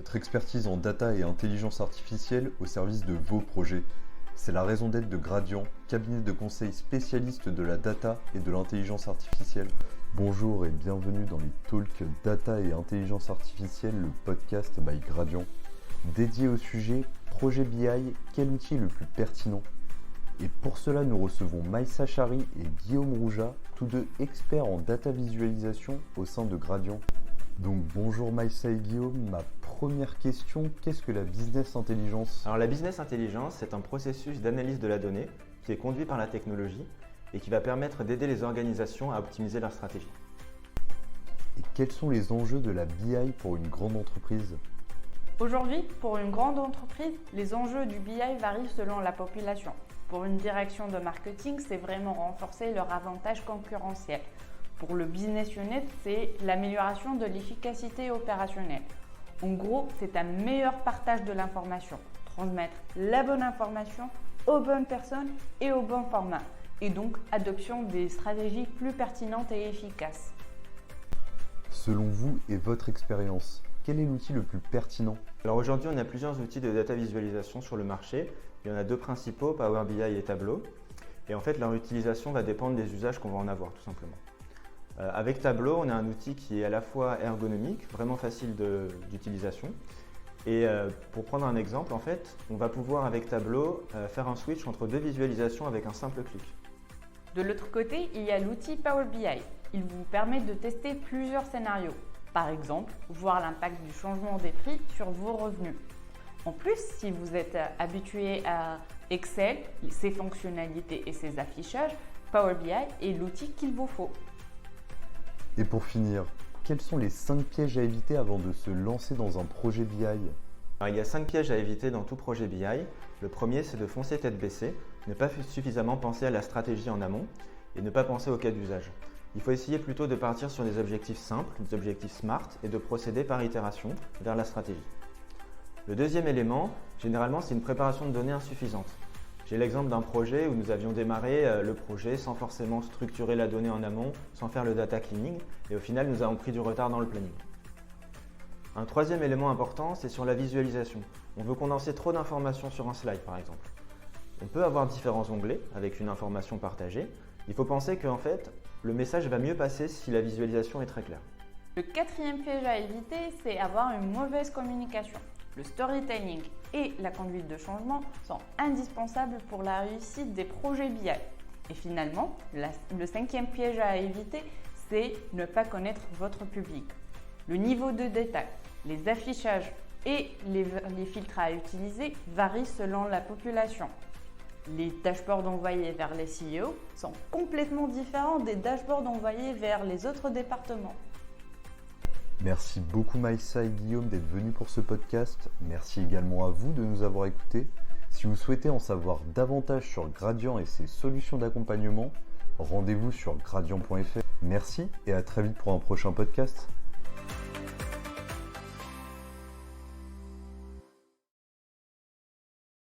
Notre expertise en data et intelligence artificielle au service de vos projets. C'est la raison d'être de Gradiant, cabinet de conseil spécialiste de la data et de l'intelligence artificielle. Bonjour et bienvenue dans les talks data et intelligence artificielle, le podcast by Gradiant. Dédié au sujet projet BI, quel outil est le plus pertinent? Et pour cela, nous recevons Maïssa Chari et Guillaume Rouja, tous deux experts en data visualisation au sein de Gradiant. Donc bonjour Maïssa et Guillaume, ma première question, qu'est-ce que la business intelligence? Alors la business intelligence, c'est un processus d'analyse de la donnée qui est conduit par la technologie et qui va permettre d'aider les organisations à optimiser leur stratégie. Et quels sont les enjeux de la BI pour une grande entreprise? Aujourd'hui, pour une grande entreprise, les enjeux du BI varient selon la population. Pour une direction de marketing, c'est vraiment renforcer leur avantage concurrentiel. Pour le business unit, c'est l'amélioration de l'efficacité opérationnelle. En gros, c'est un meilleur partage de l'information, transmettre la bonne information aux bonnes personnes et au bon format, et donc adoption des stratégies plus pertinentes et efficaces. Selon vous et votre expérience, quel est l'outil le plus pertinent? Alors aujourd'hui, on a plusieurs outils de data visualisation sur le marché. Il y en a deux principaux, Power BI et Tableau. Et en fait, leur utilisation va dépendre des usages qu'on va en avoir, tout simplement. Avec Tableau, on a un outil qui est à la fois ergonomique, vraiment facile d'utilisation. Et pour prendre un exemple, en fait, on va pouvoir avec Tableau faire un switch entre deux visualisations avec un simple clic. De l'autre côté, il y a l'outil Power BI. Il vous permet de tester plusieurs scénarios. Par exemple, voir l'impact du changement des prix sur vos revenus. En plus, si vous êtes habitué à Excel, ses fonctionnalités et ses affichages, Power BI est l'outil qu'il vous faut. Et pour finir, quels sont les 5 pièges à éviter avant de se lancer dans un projet BI? Alors, il y a 5 pièges à éviter dans tout projet BI. Le premier, c'est de foncer tête baissée, ne pas suffisamment penser à la stratégie en amont et ne pas penser au cas d'usage. Il faut essayer plutôt de partir sur des objectifs simples, des objectifs SMART et de procéder par itération vers la stratégie. Le deuxième élément, généralement, c'est une préparation de données insuffisante. J'ai l'exemple d'un projet où nous avions démarré le projet sans forcément structurer la donnée en amont, sans faire le data cleaning, et au final, nous avons pris du retard dans le planning. Un troisième élément important, c'est sur la visualisation. On veut condenser trop d'informations sur un slide, par exemple. On peut avoir différents onglets avec une information partagée. Il faut penser qu'en fait, le message va mieux passer si la visualisation est très claire. Le quatrième piège à éviter, c'est avoir une mauvaise communication. Le storytelling et la conduite de changement sont indispensables pour la réussite des projets BI. Et finalement, le cinquième piège à éviter, c'est ne pas connaître votre public. Le niveau de détail, les affichages et les filtres à utiliser varient selon la population. Les dashboards envoyés vers les CEO sont complètement différents des dashboards envoyés vers les autres départements. Merci beaucoup Maïssa et Guillaume d'être venus pour ce podcast. Merci également à vous de nous avoir écoutés. Si vous souhaitez en savoir davantage sur Gradiant et ses solutions d'accompagnement, rendez-vous sur gradiant.fr. Merci et à très vite pour un prochain podcast.